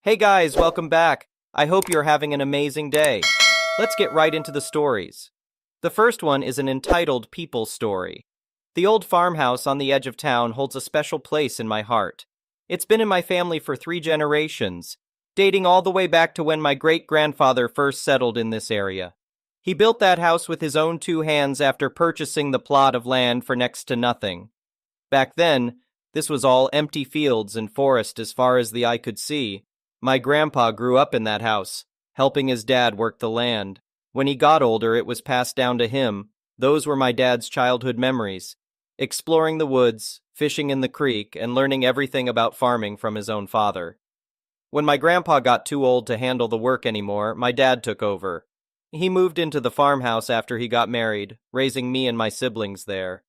Hey guys, welcome back. I hope you're having an amazing day. Let's get right into the stories. The first one is an entitled People story. The old farmhouse on the edge of town holds a special place in my heart. It's been in my family for 3 generations, dating all the way back to when my great-grandfather first settled in this area. He built that house with his own 2 hands after purchasing the plot of land for next to nothing. Back then, this was all empty fields and forest as far as the eye could see. My grandpa grew up in that house, helping his dad work the land. When he got older, it was passed down to him. Those were my dad's childhood memories. Exploring the woods, fishing in the creek, and learning everything about farming from his own father. When my grandpa got too old to handle the work anymore, my dad took over. He moved into the farmhouse after he got married, raising me and my siblings there.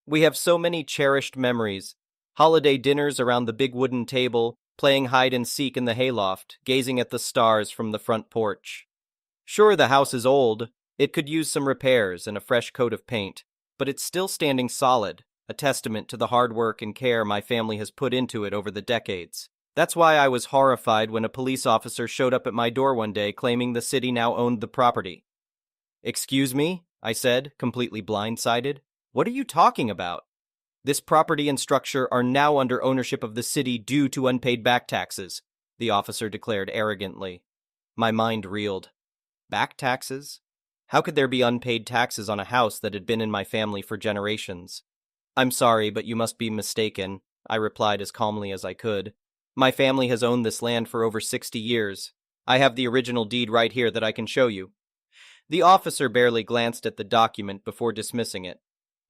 We have so many cherished memories. Holiday dinners around the big wooden table, playing hide and seek in the hayloft, gazing at the stars from the front porch. Sure, the house is old. It could use some repairs and a fresh coat of paint, but it's still standing solid, a testament to the hard work and care my family has put into it over the decades. That's why I was horrified when a police officer showed up at my door one day claiming the city now owned the property. "Excuse me?" I said, completely blindsided. "What are you talking about?" "This property and structure are now under ownership of the city due to unpaid back taxes," the officer declared arrogantly. My mind reeled. Back taxes? How could there be unpaid taxes on a house that had been in my family for generations? "I'm sorry, but you must be mistaken," I replied as calmly as I could. "My family has owned this land for over 60 years. I have the original deed right here that I can show you." The officer barely glanced at the document before dismissing it.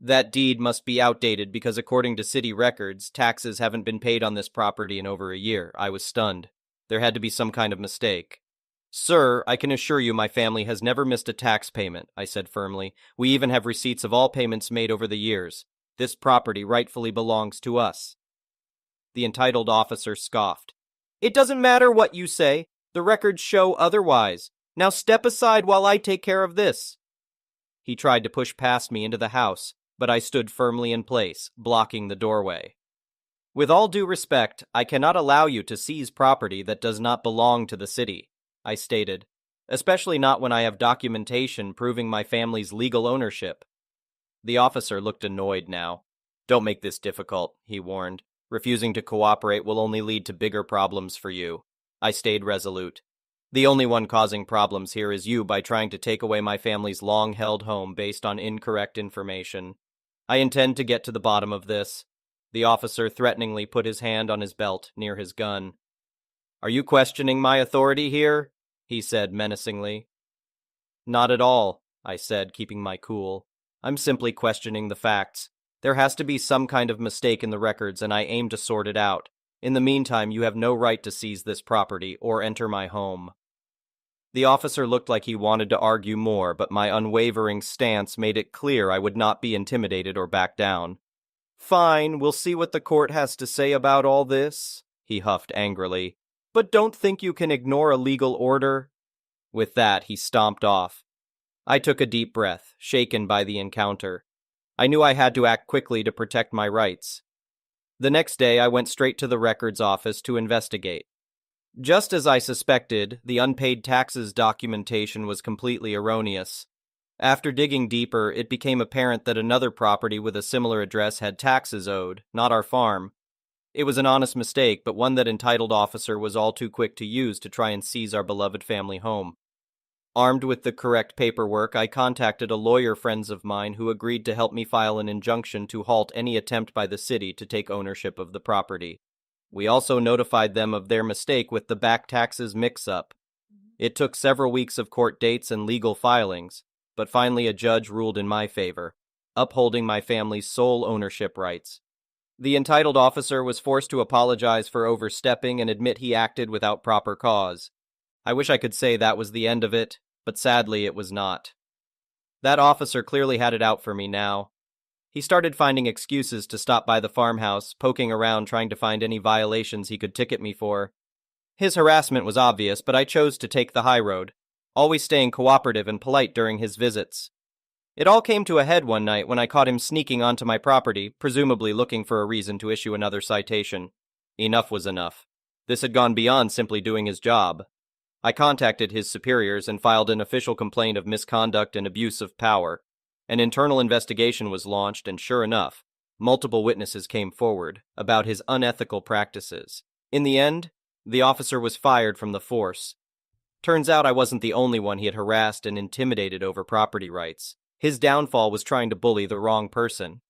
"That deed must be outdated because according to city records, taxes haven't been paid on this property in over a year." I was stunned. There had to be some kind of mistake. "Sir, I can assure you my family has never missed a tax payment," I said firmly. "We even have receipts of all payments made over the years. This property rightfully belongs to us." The entitled officer scoffed. "It doesn't matter what you say. The records show otherwise. Now step aside while I take care of this." He tried to push past me into the house, but I stood firmly in place, blocking the doorway. "With all due respect, I cannot allow you to seize property that does not belong to the city," I stated, "especially not when I have documentation proving my family's legal ownership." The officer looked annoyed now. "Don't make this difficult," he warned. "Refusing to cooperate will only lead to bigger problems for you." I stayed resolute. "The only one causing problems here is you by trying to take away my family's long-held home based on incorrect information. I intend to get to the bottom of this." The officer threateningly put his hand on his belt near his gun. "Are you questioning my authority here?" he said menacingly. "Not at all," I said, keeping my cool. "I'm simply questioning the facts. There has to be some kind of mistake in the records, and I aim to sort it out. In the meantime, you have no right to seize this property or enter my home." The officer looked like he wanted to argue more, but my unwavering stance made it clear I would not be intimidated or back down. "Fine, we'll see what the court has to say about all this," he huffed angrily. "But don't think you can ignore a legal order." With that, he stomped off. I took a deep breath, shaken by the encounter. I knew I had to act quickly to protect my rights. The next day, I went straight to the records office to investigate. Just as I suspected, the unpaid taxes documentation was completely erroneous. After digging deeper, it became apparent that another property with a similar address had taxes owed, not our farm. It was an honest mistake, but one that entitled officer was all too quick to use to try and seize our beloved family home. Armed with the correct paperwork, I contacted a lawyer friend of mine who agreed to help me file an injunction to halt any attempt by the city to take ownership of the property. We also notified them of their mistake with the back taxes mix-up. It took several weeks of court dates and legal filings, but finally a judge ruled in my favor, upholding my family's sole ownership rights. The entitled officer was forced to apologize for overstepping and admit he acted without proper cause. I wish I could say that was the end of it, but sadly it was not. That officer clearly had it out for me now. He started finding excuses to stop by the farmhouse, poking around trying to find any violations he could ticket me for. His harassment was obvious, but I chose to take the high road, always staying cooperative and polite during his visits. It all came to a head one night when I caught him sneaking onto my property, presumably looking for a reason to issue another citation. Enough was enough. This had gone beyond simply doing his job. I contacted his superiors and filed an official complaint of misconduct and abuse of power. An internal investigation was launched, and sure enough, multiple witnesses came forward about his unethical practices. In the end, the officer was fired from the force. Turns out I wasn't the only one he had harassed and intimidated over property rights. His downfall was trying to bully the wrong person,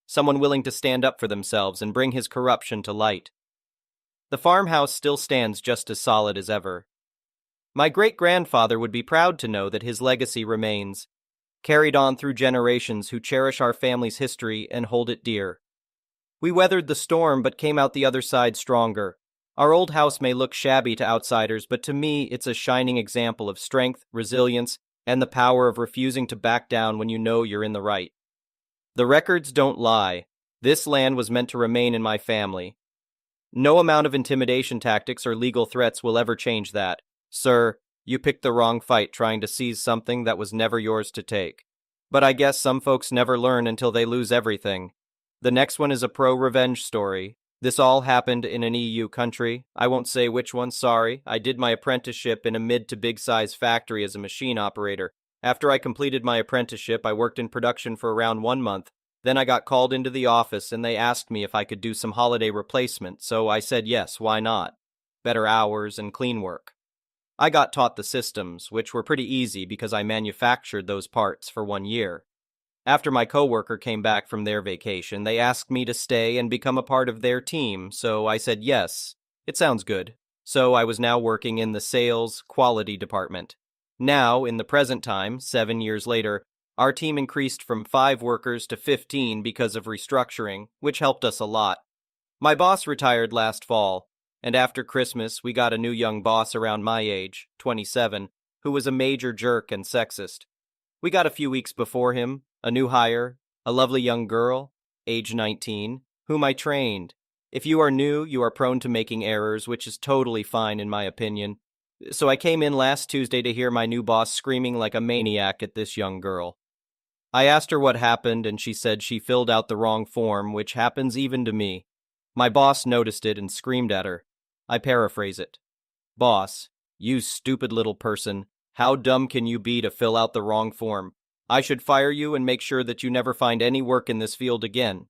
someone willing to stand up for themselves and bring his corruption to light. The farmhouse still stands just as solid as ever. My great-grandfather would be proud to know that his legacy remains, carried on through generations who cherish our family's history and hold it dear. We weathered the storm but came out the other side stronger. Our old house may look shabby to outsiders, but to me it's a shining example of strength, resilience, and the power of refusing to back down when you know you're in the right. The records don't lie. This land was meant to remain in my family. No amount of intimidation tactics or legal threats will ever change that. Sir, you picked the wrong fight trying to seize something that was never yours to take. But I guess some folks never learn until they lose everything. The next one is a pro-revenge story. This all happened in an EU country. I won't say which one, sorry. I did my apprenticeship in a mid to big size factory as a machine operator. After I completed my apprenticeship, I worked in production for around 1 month. Then I got called into the office and they asked me if I could do some holiday replacement, so I said yes, why not? Better hours and clean work. I got taught the systems, which were pretty easy because I manufactured those parts for 1 year. After my coworker came back from their vacation, they asked me to stay and become a part of their team, so I said yes. It sounds good. So I was now working in the sales quality department. Now, in the present time, 7 years later, our team increased from 5 workers to 15 because of restructuring, which helped us a lot. My boss retired last fall, and after Christmas, we got a new young boss around my age, 27, who was a major jerk and sexist. We got a few weeks before him, a new hire, a lovely young girl, age 19, whom I trained. If you are new, you are prone to making errors, which is totally fine in my opinion. So I came in last Tuesday to hear my new boss screaming like a maniac at this young girl. I asked her what happened, and she said she filled out the wrong form, which happens even to me. My boss noticed it and screamed at her. I paraphrase it. Boss, you stupid little person, how dumb can you be to fill out the wrong form? I should fire you and make sure that you never find any work in this field again.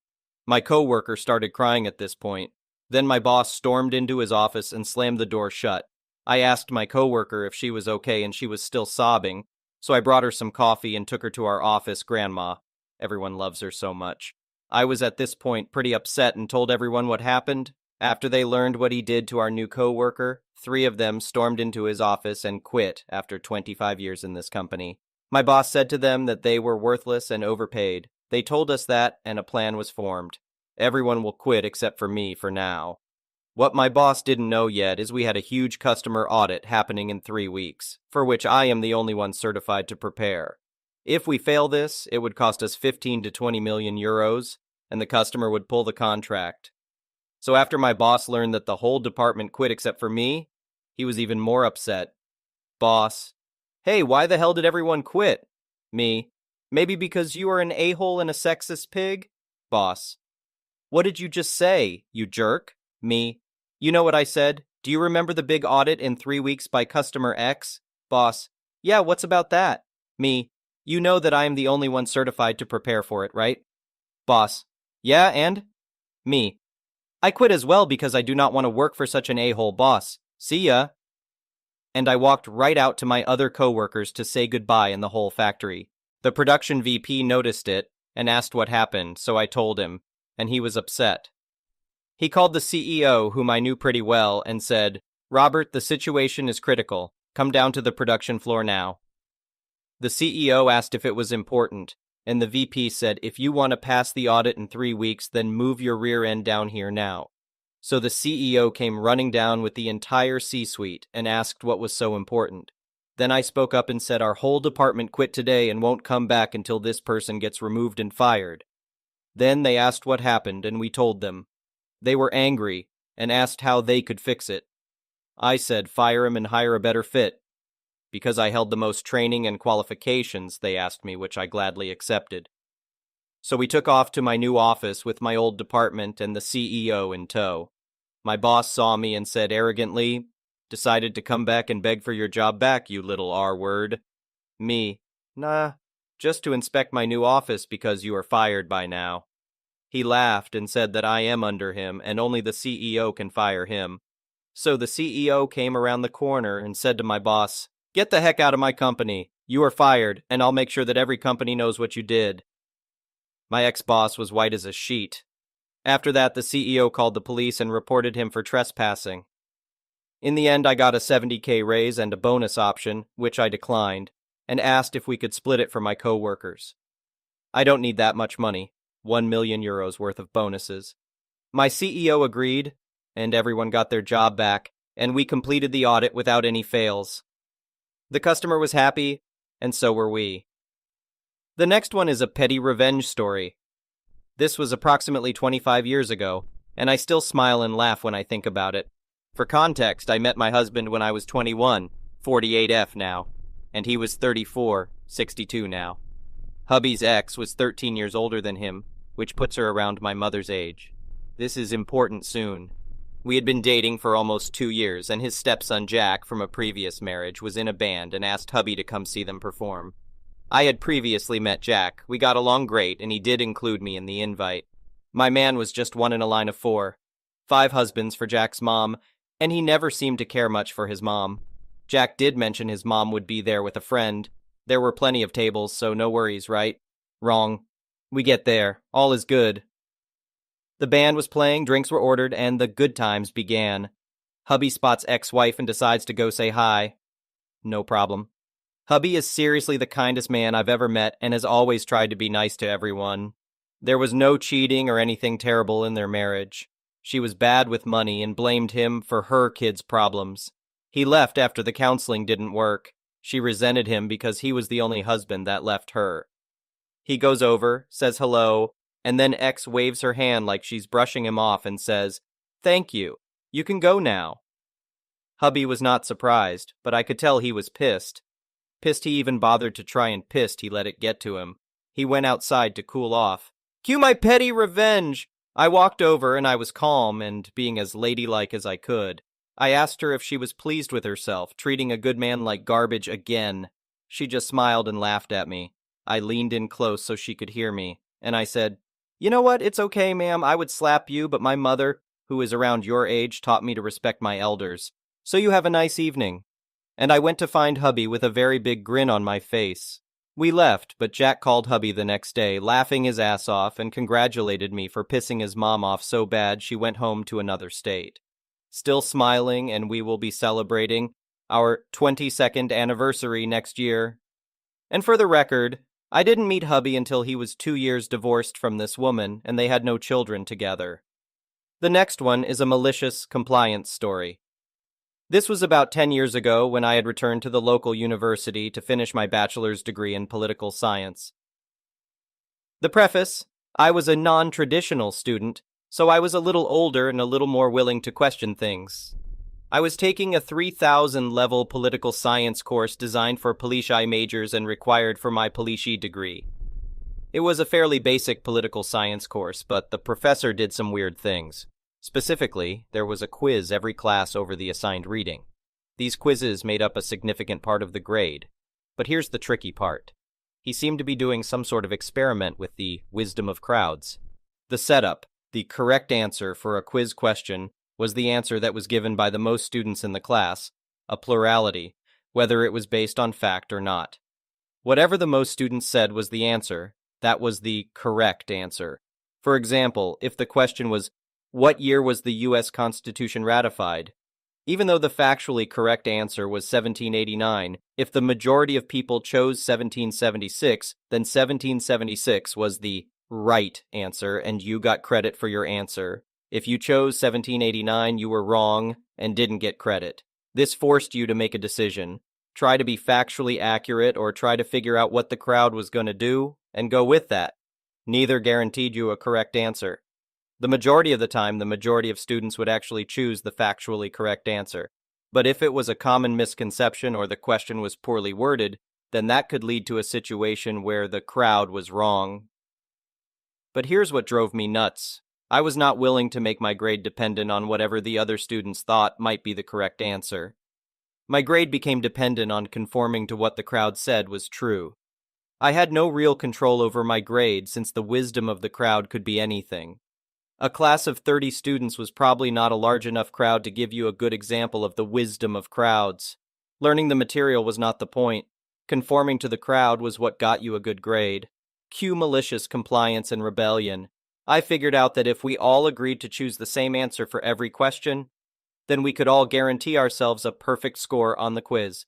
My coworker started crying at this point. Then my boss stormed into his office and slammed the door shut. I asked my coworker if she was okay and she was still sobbing, so I brought her some coffee and took her to our office, Grandma. Everyone loves her so much. I was at this point pretty upset and told everyone what happened. After they learned what he did to our new coworker, 3 of them stormed into his office and quit after 25 years in this company. My boss said to them that they were worthless and overpaid. They told us that, and a plan was formed. Everyone will quit except for me for now. What my boss didn't know yet is we had a huge customer audit happening in 3 weeks, for which I am the only one certified to prepare. If we fail this, it would cost us 15 to 20 million euros, and the customer would pull the contract. So after my boss learned that the whole department quit except for me, he was even more upset. Boss, hey, why the hell did everyone quit? Me, maybe because you are an a-hole and a sexist pig? Boss, what did you just say, you jerk? Me, you know what I said? Do you remember the big audit in 3 weeks by customer X? Boss, yeah, what's about that? Me, you know that I am the only one certified to prepare for it, right? Boss, yeah, and? Me, I quit as well because I do not want to work for such an a-hole boss. See ya. And I walked right out to my other coworkers to say goodbye in the whole factory. The production VP noticed it and asked what happened, so I told him, and he was upset. He called the CEO, whom I knew pretty well, and said, Robert, the situation is critical. Come down to the production floor now. The CEO asked if it was important, and the VP said, if you want to pass the audit in 3 weeks, then move your rear end down here now. So the CEO came running down with the entire C-suite and asked what was so important. Then I spoke up and said our whole department quit today and won't come back until this person gets removed and fired. Then they asked what happened, and we told them. They were angry and asked how they could fix it. I said fire him and hire a better fit. Because I held the most training and qualifications, they asked me, which I gladly accepted. So we took off to my new office with my old department and the CEO in tow. My boss saw me and said arrogantly, "Decided to come back and beg for your job back, you little R-word." Me, "Nah, just to inspect my new office because you are fired by now." He laughed and said that I am under him and only the CEO can fire him. So the CEO came around the corner and said to my boss, "Get the heck out of my company. You are fired, and I'll make sure that every company knows what you did." My ex-boss was white as a sheet. After that, the CEO called the police and reported him for trespassing. In the end, I got a 70K raise and a bonus option, which I declined, and asked if we could split it for my co-workers. I don't need that much money, 1 million euros worth of bonuses. My CEO agreed, and everyone got their job back, and we completed the audit without any fails. The customer was happy, and so were we. The next one is a petty revenge story. This was approximately 25 years ago, and I still smile and laugh when I think about it. For context, I met my husband when I was 21, 48F now, and he was 34, 62 now. Hubby's ex was 13 years older than him, which puts her around my mother's age. This is important soon. We had been dating for almost 2 years, and his stepson Jack from a previous marriage was in a band and asked hubby to come see them perform. I had previously met Jack. We got along great, and he did include me in the invite. My man was just one in a line of 4. 5 husbands for Jack's mom, and he never seemed to care much for his mom. Jack did mention his mom would be there with a friend. There were plenty of tables, so no worries, right? Wrong. We get there. All is good. The band was playing, drinks were ordered, and the good times began. Hubby spots ex-wife and decides to go say hi. No problem. Hubby is seriously the kindest man I've ever met and has always tried to be nice to everyone. There was no cheating or anything terrible in their marriage. She was bad with money and blamed him for her kids' problems. He left after the counseling didn't work. She resented him because he was the only husband that left her. He goes over, says hello, and then ex waves her hand like she's brushing him off and says, "Thank you. You can go now." Hubby was not surprised, but I could tell he was pissed. Pissed he even bothered to try and pissed he let it get to him. He went outside to cool off. Cue my petty revenge! I walked over and I was calm and being as ladylike as I could. I asked her if she was pleased with herself, treating a good man like garbage again. She just smiled and laughed at me. I leaned in close so she could hear me, and I said, "You know what? It's okay, ma'am. I would slap you, but my mother, who is around your age, taught me to respect my elders. So you have a nice evening." And I went to find hubby with a very big grin on my face. We left, but Jack called hubby the next day, laughing his ass off, and congratulated me for pissing his mom off so bad she went home to another state. Still smiling, and we will be celebrating our 22nd anniversary next year. And for the record, I didn't meet hubby until he was 2 years divorced from this woman, and they had no children together. The next one is a malicious compliance story. This was about 10 years ago when I had returned to the local university to finish my bachelor's degree in political science. The preface: I was a non-traditional student, so I was a little older and a little more willing to question things. I was taking a 3,000-level political science course designed for police-I majors and required for my police-I degree. It was a fairly basic political science course, but the professor did some weird things. Specifically, there was a quiz every class over the assigned reading. These quizzes made up a significant part of the grade. But here's the tricky part. He seemed to be doing some sort of experiment with the wisdom of crowds. The setup, the correct answer for a quiz question, was the answer that was given by the most students in the class, a plurality, whether it was based on fact or not. Whatever the most students said was the answer, that was the correct answer. For example, if the question was, "What year was the U.S. Constitution ratified?" Even though the factually correct answer was 1789, if the majority of people chose 1776, then 1776 was the right answer and you got credit for your answer. If you chose 1789, you were wrong and didn't get credit. This forced you to make a decision. Try to be factually accurate or try to figure out what the crowd was going to do and go with that. Neither guaranteed you a correct answer. The majority of the time, the majority of students would actually choose the factually correct answer. But if it was a common misconception or the question was poorly worded, then that could lead to a situation where the crowd was wrong. But here's what drove me nuts. I was not willing to make my grade dependent on whatever the other students thought might be the correct answer. My grade became dependent on conforming to what the crowd said was true. I had no real control over my grade since the wisdom of the crowd could be anything. A class of 30 students was probably not a large enough crowd to give you a good example of the wisdom of crowds. Learning the material was not the point. Conforming to the crowd was what got you a good grade. Cue malicious compliance and rebellion. I figured out that if we all agreed to choose the same answer for every question, then we could all guarantee ourselves a perfect score on the quiz.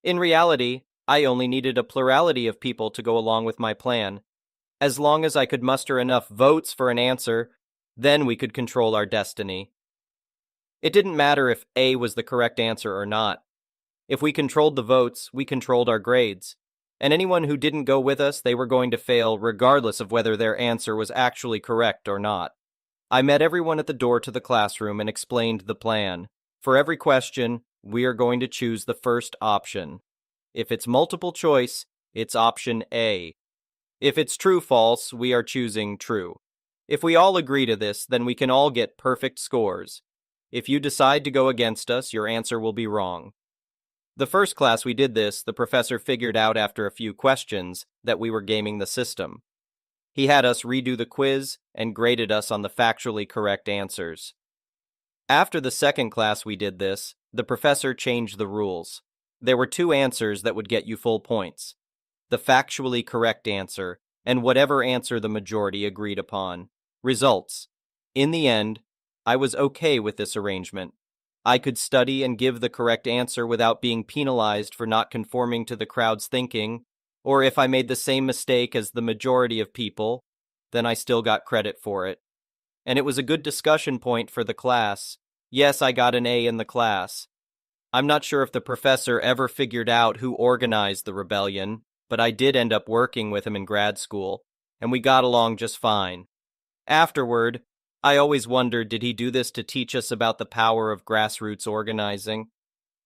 In reality, I only needed a plurality of people to go along with my plan. As long as I could muster enough votes for an answer, then we could control our destiny. It didn't matter if A was the correct answer or not. If we controlled the votes, we controlled our grades. And anyone who didn't go with us, they were going to fail regardless of whether their answer was actually correct or not. I met everyone at the door to the classroom and explained the plan. For every question, we are going to choose the first option. If it's multiple choice, it's option A. If it's true-false, we are choosing true. If we all agree to this, then we can all get perfect scores. If you decide to go against us, your answer will be wrong. The first class we did this, the professor figured out after a few questions that we were gaming the system. He had us redo the quiz and graded us on the factually correct answers. After the second class we did this, the professor changed the rules. There were 2 answers that would get you full points: the factually correct answer and whatever answer the majority agreed upon. Results. In the end, I was okay with this arrangement. I could study and give the correct answer without being penalized for not conforming to the crowd's thinking, or if I made the same mistake as the majority of people, then I still got credit for it. And it was a good discussion point for the class. Yes, I got an A in the class. I'm not sure if the professor ever figured out who organized the rebellion, but I did end up working with him in grad school, and we got along just fine. Afterward, I always wondered, did he do this to teach us about the power of grassroots organizing?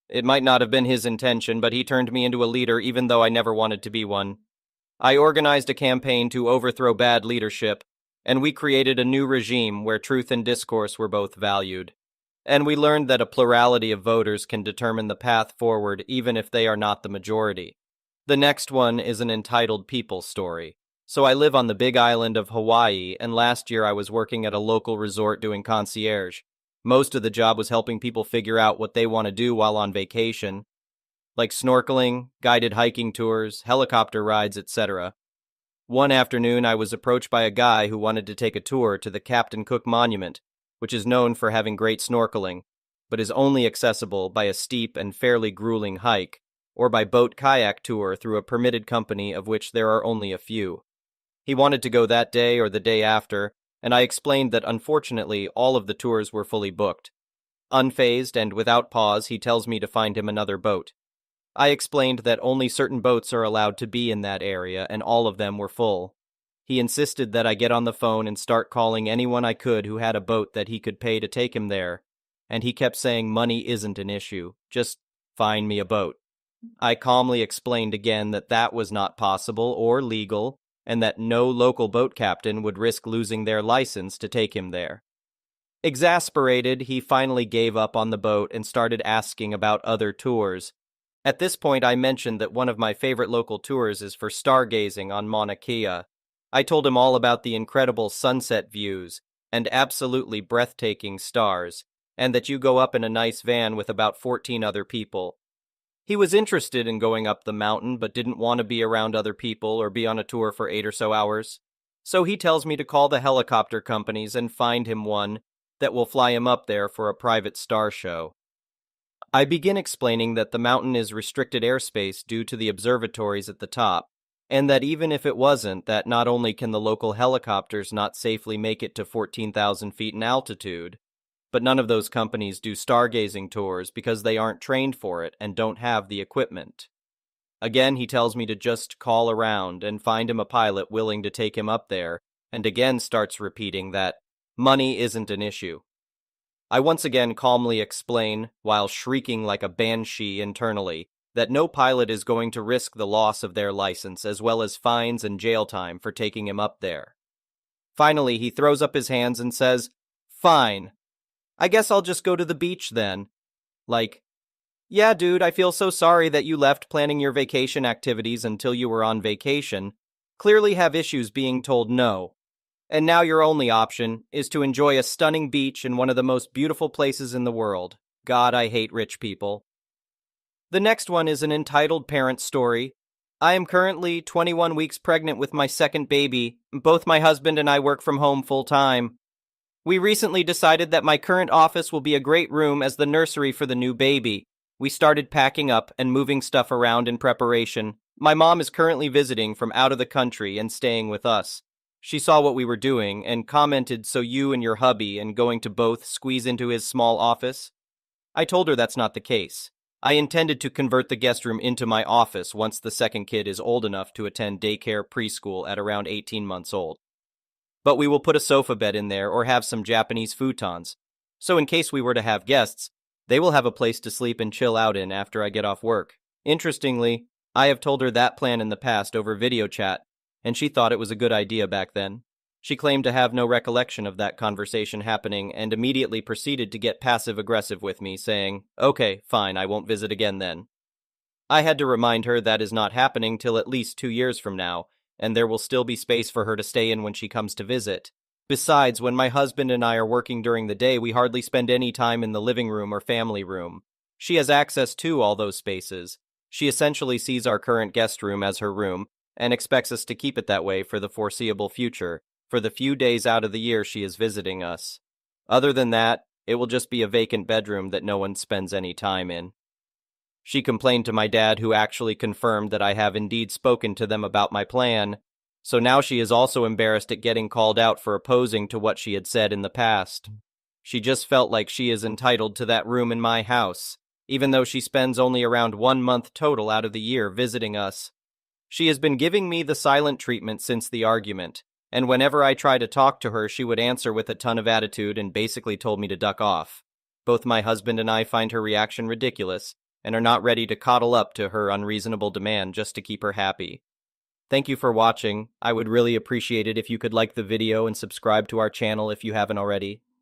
It might not have been his intention, but he turned me into a leader even though I never wanted to be one. I organized a campaign to overthrow bad leadership, and we created a new regime where truth and discourse were both valued. And we learned that a plurality of voters can determine the path forward even if they are not the majority. The next one is an entitled people story. So I live on the big island of Hawaii, and last year I was working at a local resort doing concierge. Most of the job was helping people figure out what they want to do while on vacation, like snorkeling, guided hiking tours, helicopter rides, etc. One afternoon I was approached by a guy who wanted to take a tour to the Captain Cook Monument, which is known for having great snorkeling, but is only accessible by a steep and fairly grueling hike, or by boat kayak tour through a permitted company of which there are only a few. He wanted to go that day or the day after, and I explained that unfortunately all of the tours were fully booked. Unfazed and without pause, he tells me to find him another boat. I explained that only certain boats are allowed to be in that area, and all of them were full. He insisted that I get on the phone and start calling anyone I could who had a boat that he could pay to take him there, and he kept saying money isn't an issue, just find me a boat. I calmly explained again that that was not possible or legal, and that no local boat captain would risk losing their license to take him there. Exasperated, he finally gave up on the boat and started asking about other tours. At this point, I mentioned that one of my favorite local tours is for stargazing on Mauna Kea. I told him all about the incredible sunset views and absolutely breathtaking stars, and that you go up in a nice van with about 14 other people. He was interested in going up the mountain, but didn't want to be around other people or be on a tour for 8 or so hours. So he tells me to call the helicopter companies and find him one that will fly him up there for a private star show. I begin explaining that the mountain is restricted airspace due to the observatories at the top, and that even if it wasn't, that not only can the local helicopters not safely make it to 14,000 feet in altitude, but none of those companies do stargazing tours because they aren't trained for it and don't have the equipment. Again, he tells me to just call around and find him a pilot willing to take him up there, and again starts repeating that money isn't an issue. I once again calmly explain, while shrieking like a banshee internally, that no pilot is going to risk the loss of their license as well as fines and jail time for taking him up there. Finally, he throws up his hands and says, "Fine. I guess I'll just go to the beach then." Like, yeah, dude, I feel so sorry that you left planning your vacation activities until you were on vacation. Clearly have issues being told no. And now your only option is to enjoy a stunning beach in one of the most beautiful places in the world. God, I hate rich people. The next one is an entitled parent story. I am currently 21 weeks pregnant with my second baby. Both my husband and I work from home full time. We recently decided that my current office will be a great room as the nursery for the new baby. We started packing up and moving stuff around in preparation. My mom is currently visiting from out of the country and staying with us. She saw what we were doing and commented, "So you and your hubby and going to both squeeze into his small office?" I told her that's not the case. I intended to convert the guest room into my office once the second kid is old enough to attend daycare preschool at around 18 months old. But we will put a sofa bed in there or have some Japanese futons. So in case we were to have guests, they will have a place to sleep and chill out in after I get off work. Interestingly, I have told her that plan in the past over video chat, and she thought it was a good idea back then. She claimed to have no recollection of that conversation happening and immediately proceeded to get passive-aggressive with me, saying, "Okay, fine, I won't visit again then." I had to remind her that is not happening till at least 2 years from now, and there will still be space for her to stay in when she comes to visit. Besides, when my husband and I are working during the day, we hardly spend any time in the living room or family room. She has access to all those spaces. She essentially sees our current guest room as her room and expects us to keep it that way for the foreseeable future, for the few days out of the year she is visiting us. Other than that, it will just be a vacant bedroom that no one spends any time in. She complained to my dad, who actually confirmed that I have indeed spoken to them about my plan. So now she is also embarrassed at getting called out for opposing to what she had said in the past. She just felt like she is entitled to that room in my house, even though she spends only around 1 month total out of the year visiting us. She has been giving me the silent treatment since the argument, and whenever I try to talk to her, she would answer with a ton of attitude and basically told me to duck off. Both my husband and I find her reaction ridiculous, and are not ready to coddle up to her unreasonable demand just to keep her happy. Thank you for watching. I would really appreciate it if you could like the video and subscribe to our channel if you haven't already.